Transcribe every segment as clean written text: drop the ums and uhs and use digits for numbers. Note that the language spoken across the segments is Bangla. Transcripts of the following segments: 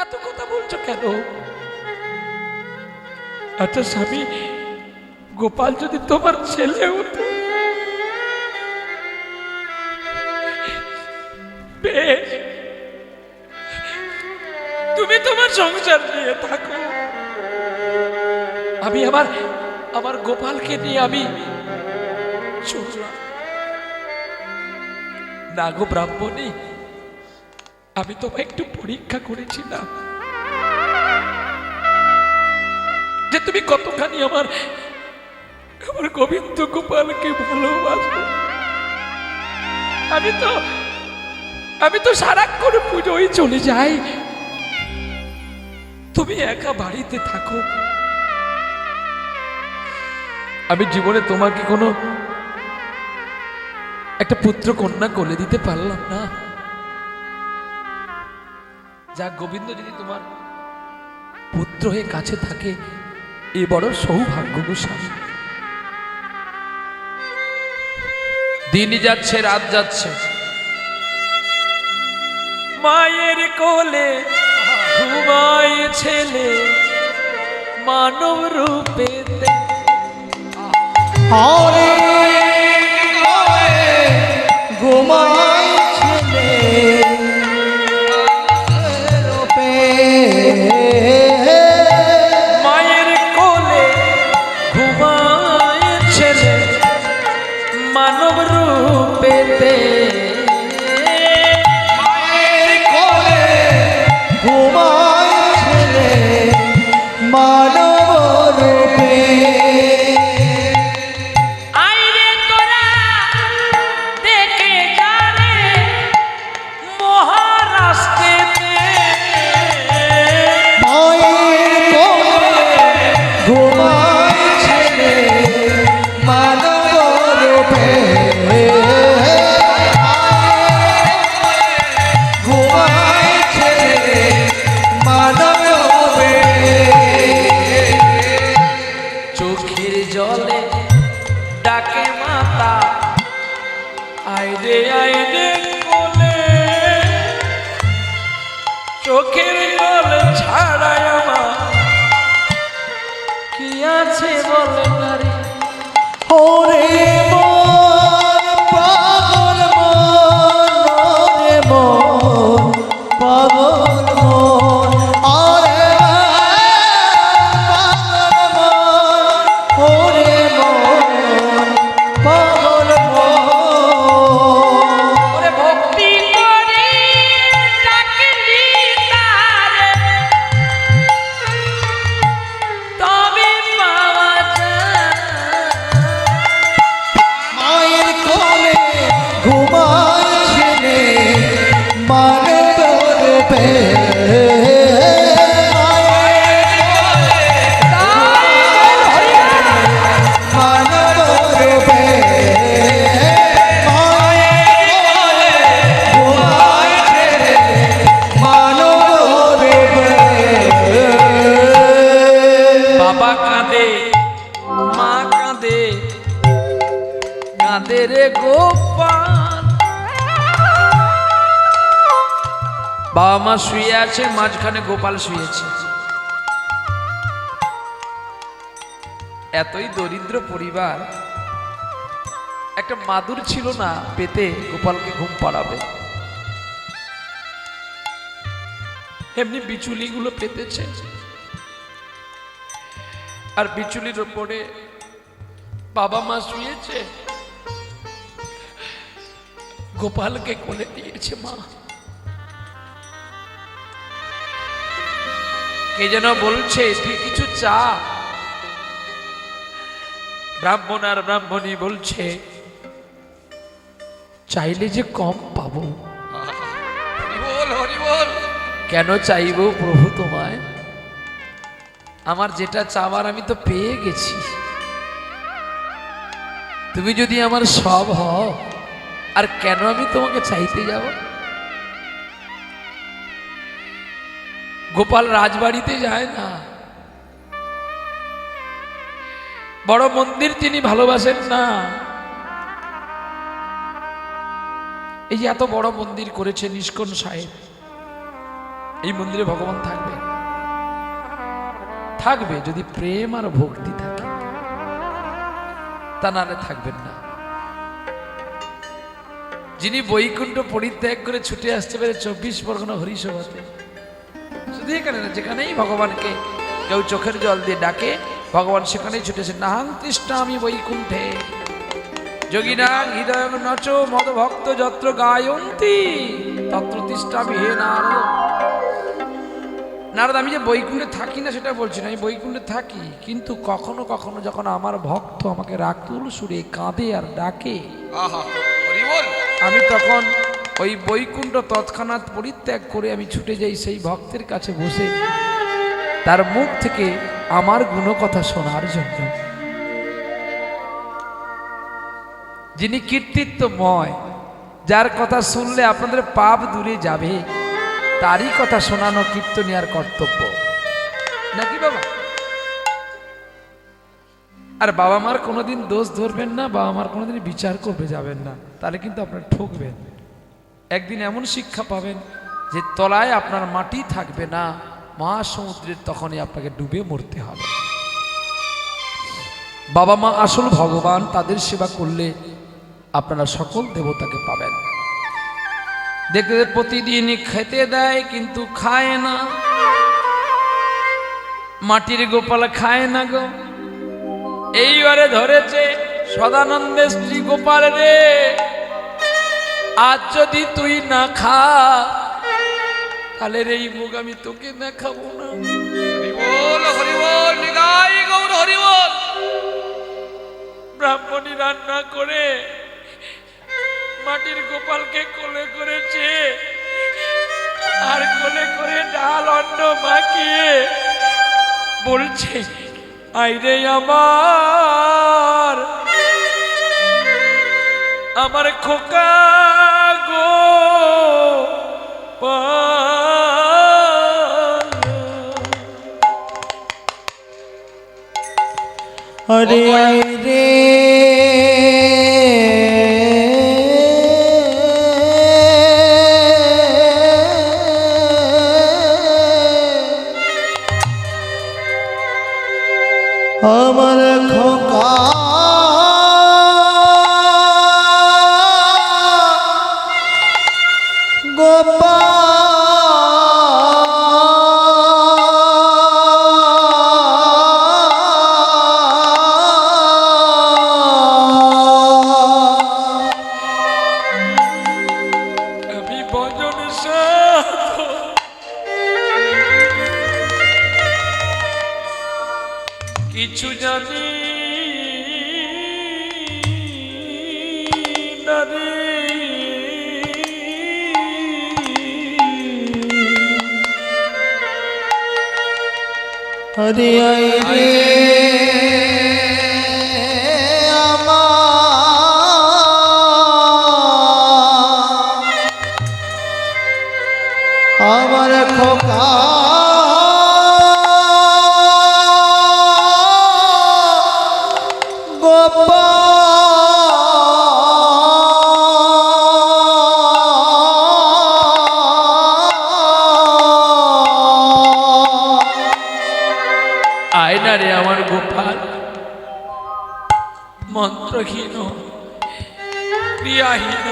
এত কথা বলছো কেন? আচ্ছা স্বামী, গোপাল যদি তোমার ছেলে হতো বেশ, তুমি তোমার সংসার নিয়ে থাকো, আমি আমার আমার গোপালকে নিয়ে আমি চললাম। না গো ব্রাহ্মণী, আমি তোমায় একটু পরীক্ষা করেছিলাম যে তুমি কতখানি আমার আমার গোবিন্দ গোপালকে ভালোবাসো। আমি তো সারাক্ষণ পুজোয় চলে যাই, তুমি একা বাড়িতে থাকো। আমি জীবনে তোমাকে কোনো একটা পুত্র কন্যা কোলে দিতে পারলাম না। যা গোবিন্দ যদি তোমার পুত্র হয়ে কাছে থাকে, এ বড় সৌভাগ্য গো স্বামী। দিন যাচ্ছে, রাত যাচ্ছে, মায়ের কোলে ঘুমায় ছেলে মানব রূপেতে। হরে ঘুমায় ছেলে রূপে, মায়ের কোলে ঘুমায় ছেলে মানব রূপেতে। মায়ের কোলে ঘুমায় ছেলে মানব রূপে। চোখের জলে ডাকে মাতা, আইরে আইরে কোলে। চোখের জল ছাড়াই আমার কি আছে বলে নারী। ওরে মন পাগল মন, রে মন পাগল মন, আরে পাগল মন, ওরে মন পাগল মন। ওরে ভক্তি করে ডাকলি তারে, তবে পাওয়া যায়। মায়ের কোলে ঘুমায় ছেলে মানব রূপে। বাবা কাঁদে, মা কাঁদে, কাঁদে রে গোপাল। বাবা মা শুয়ে আছে, মাঝখানে গোপাল শুয়েছে। এতই দরিদ্র পরিবার, একটা মাদুর ছিল না পেতে গোপালকে ঘুম পাড়াবে। এমনি বিচুলি গুলো পেতেছে, আর বিচুলির ওপরে বাবা মা শুয়েছে, গোপালকে কোলে দিয়েছে মা। কে যেন বলছে তুই কিছু চা। ব্রাহ্মণ আর ব্রাহ্মণী বলছে চাইলে যে কম পাবো। কেন চাইবো প্রভু তোমায়, আমার যেটা চাওয়ার আমি তো পেয়ে গেছি। তুমি যদি আমার সব হও, আর কেন আমি তোমাকে চাইতে যাব? গোপাল রাজবাড়িতে যায় না, বড় মন্দির তিনি ভালোবাসেন না। এই যে এত বড় মন্দির করেছে ইস্কন সাহেব, এই মন্দিরে ভগবান থাকবে, থাকবে যদি প্রেম আর ভক্তি থাকে, তা নাহলে থাকবেন না। যিনি বৈকুণ্ঠ পরিত্যাগ করে ছুটে আসতে পারে 24 পরগনা হরিসভাতে, শুধু এখানে না, যেখানেই ভগবানকে কেউ চোখের জল দিয়ে ডাকে ভগবান সেখানেই ছুটেছে। নাহাং তৃষ্ণামি বৈকুণ্ঠে যোগিনাং হৃদয় নচ মদ ভক্ত যত্র গায়ন্তি তত্র তৃষ্ণামি হে নারদ। নারদ, আমি যে বৈকুণ্ঠে থাকি না সেটা বলছি না, আমি বৈকুণ্ঠে থাকি, কিন্তু কখনো কখনো যখন আমার ভক্ত আমাকে রাকুল সুরে কাঁদে আর ডাকে, আমি তখন ওই বৈকুণ্ঠ তৎক্ষণাৎ পরিত্যাগ করে আমি ছুটে যাই সেই ভক্তের কাছে বসে তার মুখ থেকে আমার গুণকথা শোনার জন্য। যিনি কীর্তিত্বময়, যার কথা শুনলে আপনাদের পাপ দূরে যাবে, তারই কথা শোনানো কীর্তনিয়ার কর্তব্য নাকি বাবা? আর বাবা মার কোনোদিন দোষ ধরবেন না, বাবা মার কোনোদিন বিচার করবে যাবেন না, তাহলে কিন্তু আপনার ঠকবেন। একদিন এমন শিক্ষা পাবেন যে তলায় আপনার মাটি থাকবে না, মহাসমুদ্রের তখনই আপনাকে ডুবে মরতে হবে। বাবা মা আসল ভগবান, তাদের সেবা করলে আপনারা সকল দেবতাকে পাবেন। দেখতে প্রতিদিন খেতে দেয় কিন্তু খায় না, মাটির গোপাল খায় না গো। এইবারে ধরেছে সদানন্দের শ্রী গোপাল রে, আজ যদি তুই না খা তাহলে রে এই মুখ আমি তোকে না খাবো না। হরিবল হরিবল নিগাই গৌর হরিবল। ব্রাহ্মণী রান্না করে মাটির গোপালকে কোলে করেছে, আর কোলে করে ডাল অন্ন মাখিয়ে বলছে, আইরে আমার খোকা গো আরে রে আমার খোকা কিছু জানি না রে, হরে রে আমার খোকা আয়না রে আমার গোপাল, মন্ত্রহীন ক্রিয়াহীন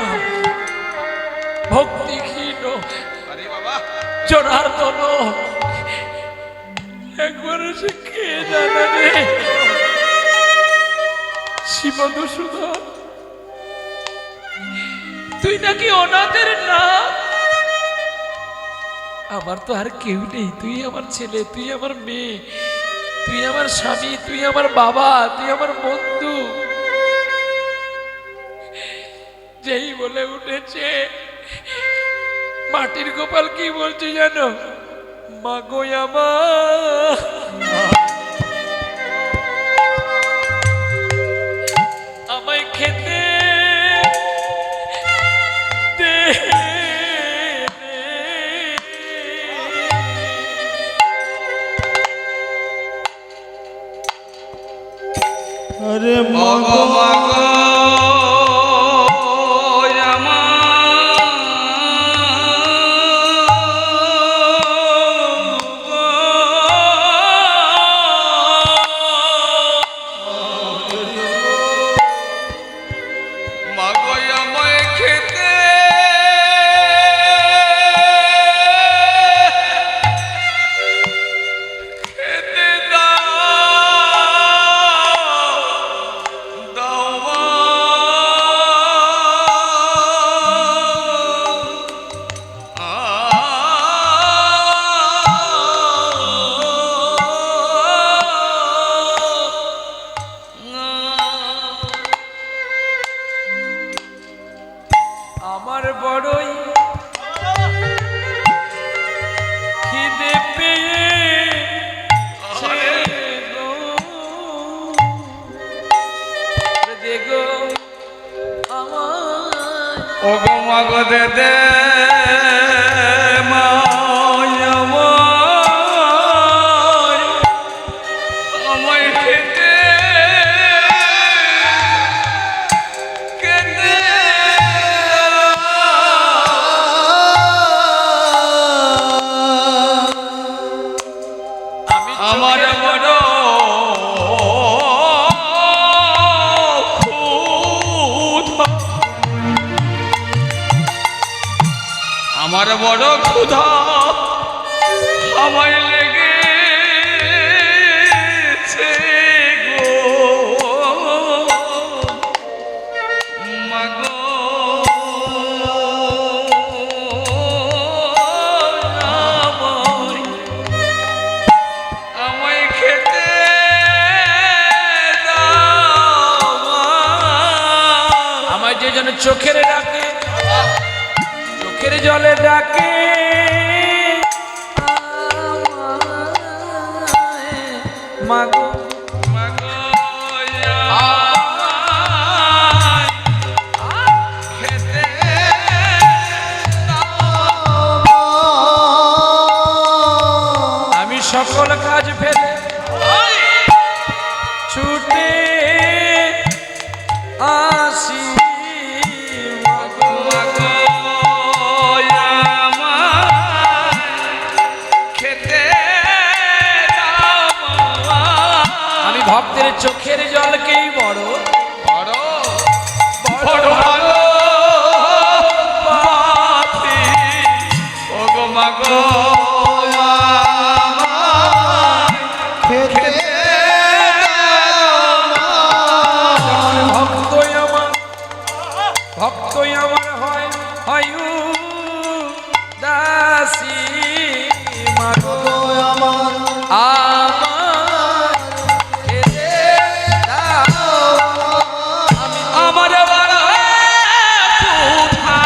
ভক্তিহীন জনার্দন, একবার সে কে জানে রে শিবদূষণ, তুই নাকি অনাথের না? আমার তো আর কেউ নেই, তুই আমার ছেলে, তুই আমার মেয়ে, তুই আমার স্বামী, তুই আমার বাবা, তুই আমার বন্ধু। যেই বলে উঠেছে মাটির গোপাল কি বলছে জানো? মাগো আমার আমায় খেতে দে। আরে মাগো মাগো ও গো মাগো দে দে আমায় খেতে খেতে আমি আমার চোখের বড় ক্ষুধা, আমার বড় ক্ষুধা আমায় লেগেছে গো মাগো আমায় খেতে দাও মা। আমার যে জন চোখের ডাকে, চোখের জলে ডাকে মাগো মাগো আমায় খেতে আমি সকল কাজ ফেলে ছুটে আসি মাগো। মাগো আমায় খেতে দাও মা। আমি ভক্তের চোখের জলকেই বড় বড় বড় ভালোবাসি ও গো মাগো আমায় খেতে ভক্তই আমার, ভক্তই আমার হয় হয়ু দাসী মাগো আমার আমার খেতে দাও। আমার বড় ক্ষুধা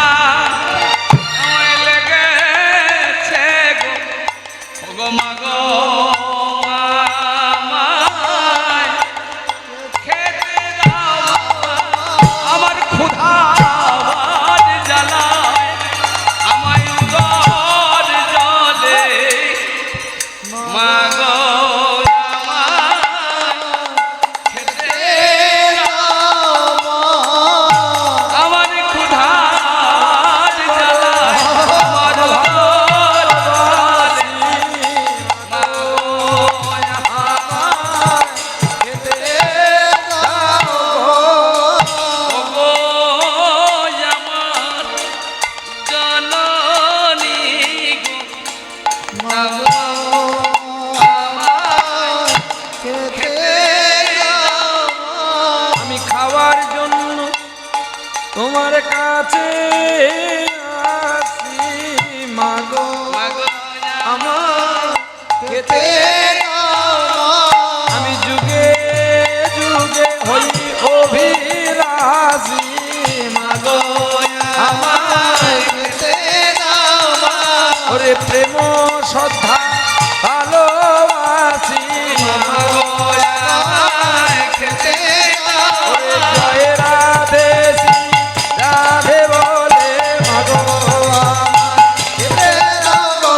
আমায় লেগেছে গো ও গো মাগো আমায় খেতে দাও। আমার ক্ষুধা আমার জ্বালায় আমায় উদর জলে মাগো আমায় খেতে আমার ক্ষুধার জ্বালায় আমার উদর জলে মাগো আমায় খেতে ওগো আমার জননী গো মাগো আমায় খেতে আমি খাওয়ার জন্য তোমার কাছে আসি মাগো মাগো আমার খেতে আমি যুগে যুগে হই অভিলাষী মাগো আমার ওরে প্রেম শ্রদ্ধা ভালোবাসি মাগো ওরে জয় রাধে শ্রী রাধে বলে মাগো আমার খেতে দাও।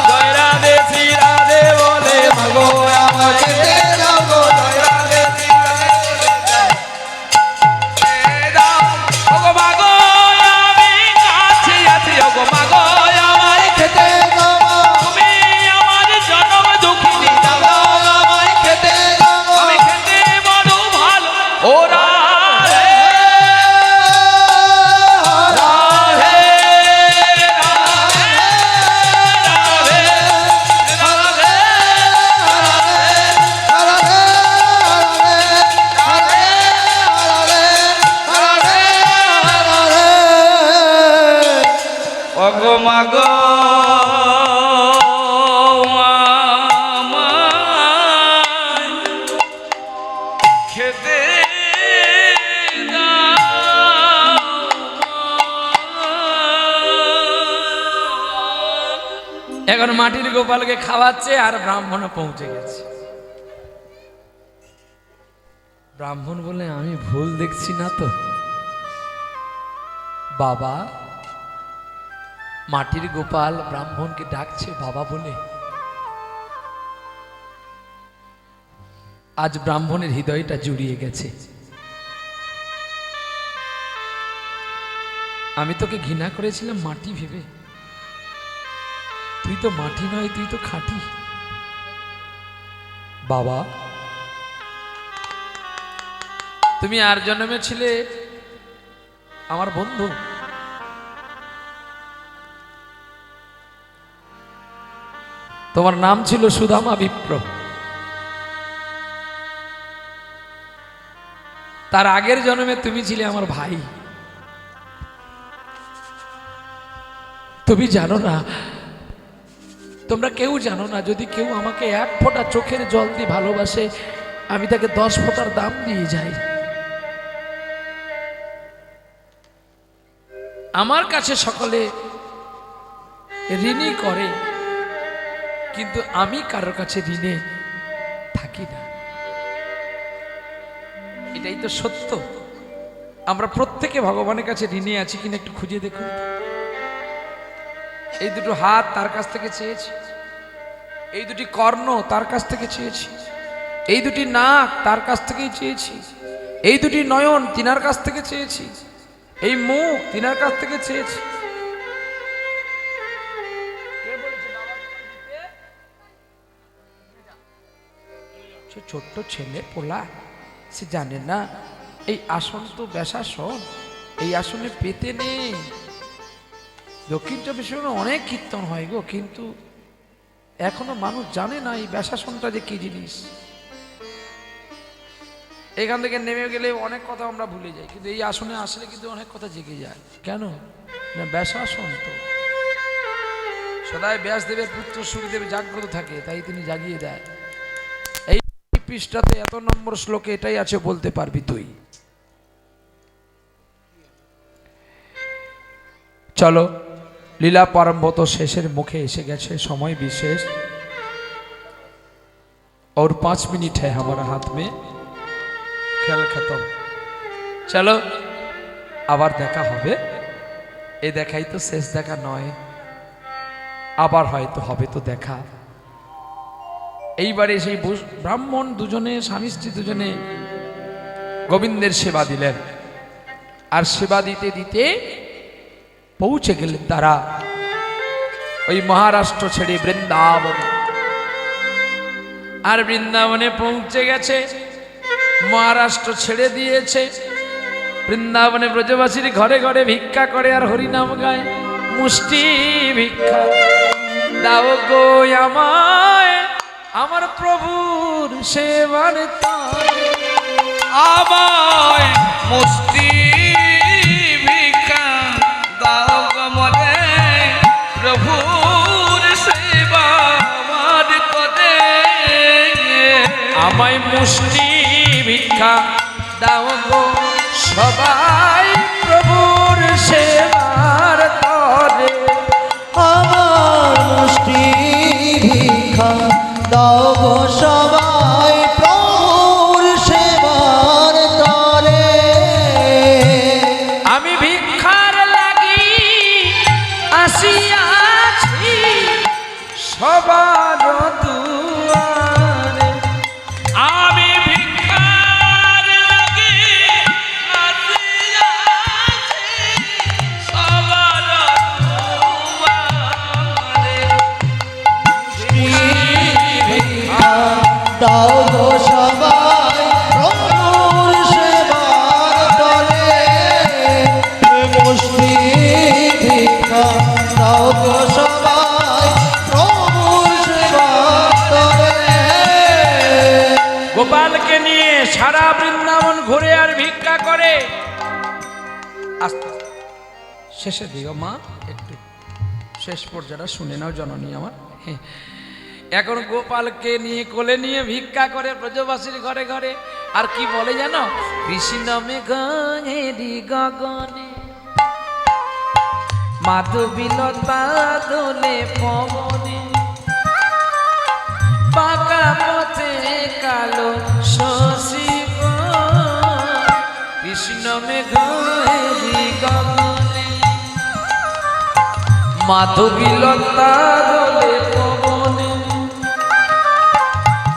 জয় রাধে শ্রী রাধে বলে মাগো আমার খেতে দাও গো। জয় রাধে শ্রী রাধে ওগো মাগো আমি কাছে আছি ওগো মাগো আমায় খেতে তুমি আমার জন্ম দুঃখিনী আমি খেতে বড় ভালো ও রাধে রাধে রাধে রাধে ওগো মাগো আমায় খেতে দাও। এখন মাটির গোপালকে খাওয়াচ্ছে আর ব্রাহ্মণ পৌঁছে গেছে। ব্রাহ্মণ বলে আমি ভুল দেখছি না তো? বাবা, মাটির গোপাল ব্রাহ্মণকে ডাকছে বাবা বলে। আজ ব্রাহ্মণের হৃদয়টা জুড়িয়ে গেছে। আমি তোকে ঘৃণা করেছিলাম মাটি ভেবে, তুই তো মাটি নয়, তুই তো খাঁটি। বাবা, তুমি আর জন্মে ছিলে আমার বন্ধু, তোমার নাম ছিল সুদামা বিপ্র। তার আগের জন্মে তুমি ছিলে আমার ভাই। তুমি জানো না, তোমরা কেউ জানো না, যদি কেউ আমাকে 1 ফোঁটা চোখের জল দিয়ে ভালোবাসে, আমি তাকে 10 ফোঁটার দাম দিয়ে যাই। আমার কাছে সকলে ঋণী করে, কিন্তু আমি কারোর কাছে ঋণে থাকি না। এটাই তো সত্য। আমরা প্রত্যেকে ভগবানের কাছে ঋণে আছি কিনা একটু খুঁজে দেখুন। এই দুটো হাত তার কাছ থেকে চেয়েছি, এই দুটি কর্ণ তার কাছ থেকে চেয়েছি, এই দুটি নাক তার কাছ থেকেই চেয়েছি, এই দুটি নয়ন তিনার কাছ থেকে চেয়েছি, এই মুখ তিনার কাছ থেকে চেয়েছি। ছোট্ট ছেলে পোলা, সে জানে না এই আসন তো ব্যাসাসন, এই আসনে পেতে নেই। দক্ষিণ 24 পরগনায় অনেক কীর্তন হয় গো, কিন্তু এখনো মানুষ জানে না এই ব্যাসাসনটা যে কি জিনিস। এখান থেকে নেমে গেলে অনেক কথা আমরা ভুলে যাই, কিন্তু এই আসনে আসলে কিন্তু অনেক কথা জেগে যায়। কেন না, ব্যাসাসন তো সদাই ব্যাসদেবের পুত্র সুখদেব জাগ্রত থাকে, তাই তিনি জাগিয়ে দেয়। এই পৃষ্ঠাতে এত নম্বর শ্লোকে এটাই আছে, বলতে পারবি তুই। চলো, লীলা প্রারম্ভ তো শেষের মুখে এসে গেছে, সময় বিশেষ। और 5 मिनट है हमारा हाथ में, খেল খতম। চলো, আবার দেখা হবে। এই দেখাই তো শেষ দেখা নয়, আবার হয়তো হবে তো দেখা। এইবারে সেই ব্রাহ্মণ দুজনে, স্বামী স্ত্রী দুজনে গোবিন্দের সেবা দিলেন। আর সেবা দিতে দিতে পৌঁছে গেলেন তারা ওই মহারাষ্ট্র ছেড়ে বৃন্দাবনে। আর বৃন্দাবনে পৌঁছে গেছে, মহারাষ্ট্র ছেড়ে দিয়েছে। বৃন্দাবনে ব্রজবাসীর ঘরে ঘরে ভিক্ষা করে আর হরিনাম গায়। মুষ্টি ভিক্ষা দাও গো আমায়, আমার প্রভুর সেবার তারে। আমায় মুষ্টি ভিক্ষা দাও গো মরে, প্রভুর সেবা আমার করে। আমায় মুষ্টি ভিক্ষা দাও গো সবাই, প্রভুর সেবার তরে। আমার মুষ্টি ভিক্ষা দাও গো সবাই, প্রভুর সেবার তরে। আমি ভিক্ষার লাগি আসিয়াছি সবার দুয়ারে। আমি ভিক্ষার লাগি আসিয়াছি সবার দুয়ারে। ভিক্ষা দাও গো সবাই, প্রভুর সেবার তরে। মুষ্টি ভিক্ষা দাও গো সবাই, প্রভুর সেবার তরে। গোপালকে নিয়ে সারা বৃন্দাবন ঘুরে আর ভিক্ষা করে। আস্তে শেষে দিও মা, একটু শেষ পর্যায়টা শুনে নাও জননী আমার। এখন গোপালকে নিয়ে কোলে নিয়ে ভিক্ষা করে ব্রজবাসীর ঘরে ঘরে। আর কি বলে জানো, কৃষ্ণ মেঘেরি গগনে মাধবীলতা দোলে পবনে, বাঁকা পথে কালো শশী কৃষ্ণ মেঘেরি গগনে মাধবীলতা দোলে পবনে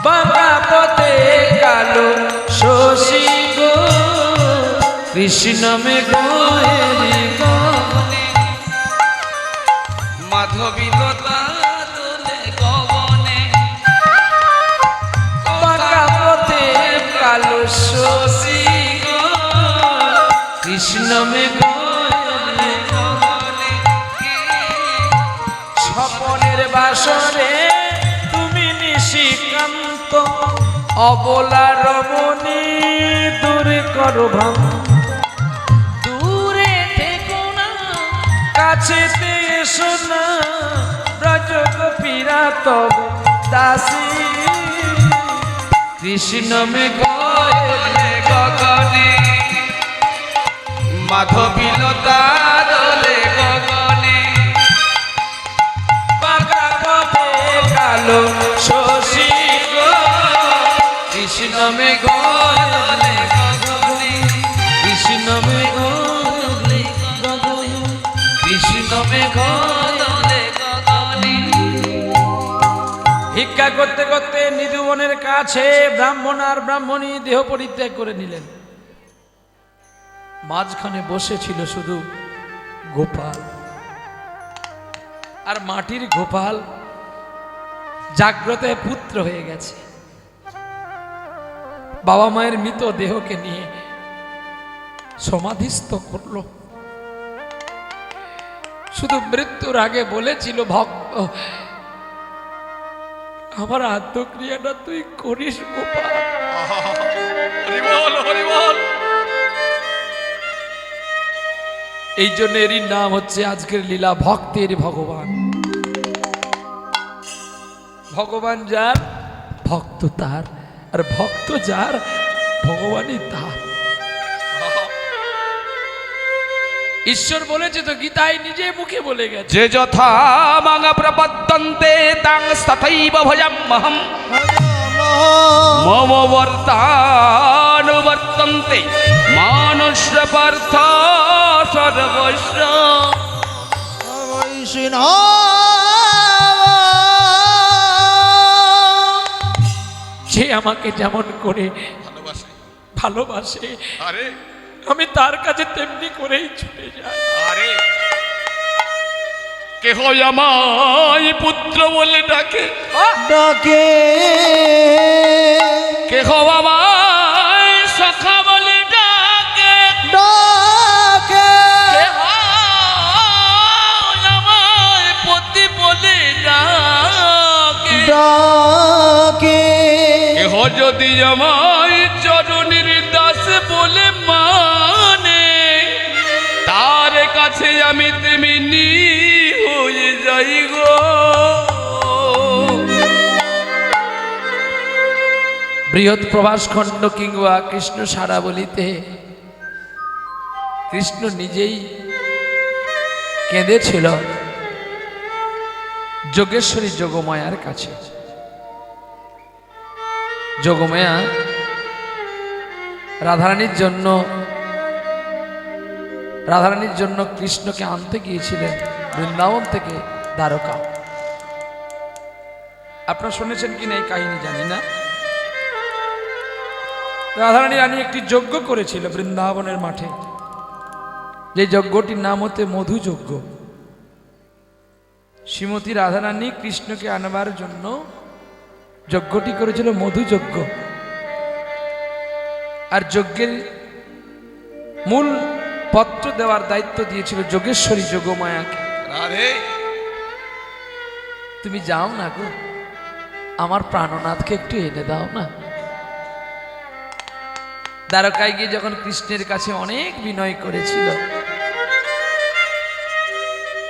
বাঁকা পথে কালো শশী গো কৃষ্ণ মেঘেরি গগনে মাধবীলতা দোলে গগনে বাঁকা পথে কালো শশী গো কৃষ্ণ মেঘেরি গগনে স্বপনের বাসরে তুমি নিশিকান্ত অবলা রমণী দূরে করো ভ্রান্ত দূরে থেকো না কাছেতে এসো না ব্রজ গোপীরা তব দাসী কৃষ্ণ মেঘেরি গগনে মাধবীলতা দোলে গগনে বাঁকা পথে কালো শশী গো কৃষ্ণ মেঘেরি গগনে কৃষ্ণ মেঘেরি গগনে কৃষ্ণ মেঘেরি গগনে ভিক্ষা করতে করতে নিধুবনের কাছে ব্রাহ্মণ আর ব্রাহ্মণী দেহ পরিত্যাগ করে নিলেন। মাঝখানে বসেছিল শুধু গোপাল, আর মাটির গোপাল জাগ্রত পুত্র হয়ে গেছে। বাবা মায়ের মৃত দেহকে নিয়ে সমাধিস্থ করলো। শুধু মৃত্যুর আগে বলেছিল, ভক্ত আমার আত্মক্রিয়াটা তুই করিস গোপাল। হরিবল হরিবল। এই জন্য এরই নাম হচ্ছে আজকের লীলা ভক্তের ভগবান। ভগবান যার ভক্ত তার, আর ভক্ত যার ভগবানই তার। ঈশ্বর বলেছে তো গীতায়, নিজে মুখে বলে গেছে, যে যথা মাং প্রপদ্যন্তে তাং তথৈব ভজাম্যহম মম বর্তানুবর্তন্তে মানুষ্য পার্থ সর্বস্ব। যে আমাকে যেমন করে ভালোবাসে আরে আমি তার কাছে তেমনি করেই ছুটে যাই। আরে কেহ আমায় পুত্র বলে ডাকে, ডাকে কেহ আমায় সখা বলে ডাকে, ডাকে কেহ আমায় পতি বলে ডাকে, ডাকে কেহ যদি আমায় চরণের দাস বলে মানে, তার কাছে আমি তেমনি হয়ে যাই গো। বৃহৎ প্রভাস খণ্ড কিংবা কৃষ্ণ সারা বলিতে কৃষ্ণ নিজেই কেঁদেছিল যোগেশ্বরী যোগমায়ার কাছে। যোগমায়া রাধারানীর জন্য কৃষ্ণকে আনতে গিয়েছিলেন বৃন্দাবন থেকে দ্বারকা। আপনারা শুনেছেন কিনা এই কাহিনী জানি না। রাধারানী রানী একটি যজ্ঞ করেছিল বৃন্দাবনের মাঠে, যে যজ্ঞটির নাম হতে মধু যজ্ঞ। শ্রীমতী রাধারানী কৃষ্ণকে আনবার জন্য যজ্ঞটি করেছিল মধু যজ্ঞ। আর যজ্ঞের মূল পত্র দেওয়ার দায়িত্ব দিয়েছিল যোগেশ্বরী যোগমায়াকে। আরে তুমি যাও না গো, আমার প্রাণনাথকে একটু এনে দাও না। দ্বারকায় গিয়ে যখন কৃষ্ণের কাছে অনেক বিনয় করেছিল,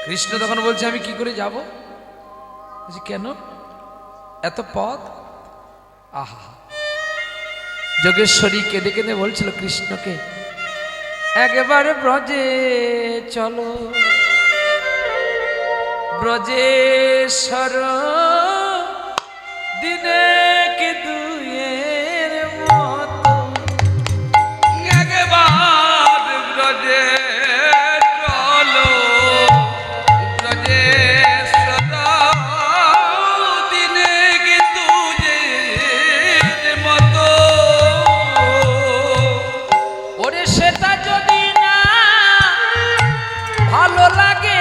কৃষ্ণ তখন বলছে আমি কি করে যাব? কেন এত পথ? আহা, যোগেশ্বরী কেঁদে কেঁদে বলছিল কৃষ্ণকে, একবারে ব্রজে চলো, ব্রজেশ্বর দিনে কি দুয়ের মতো একবার ভালো লাগে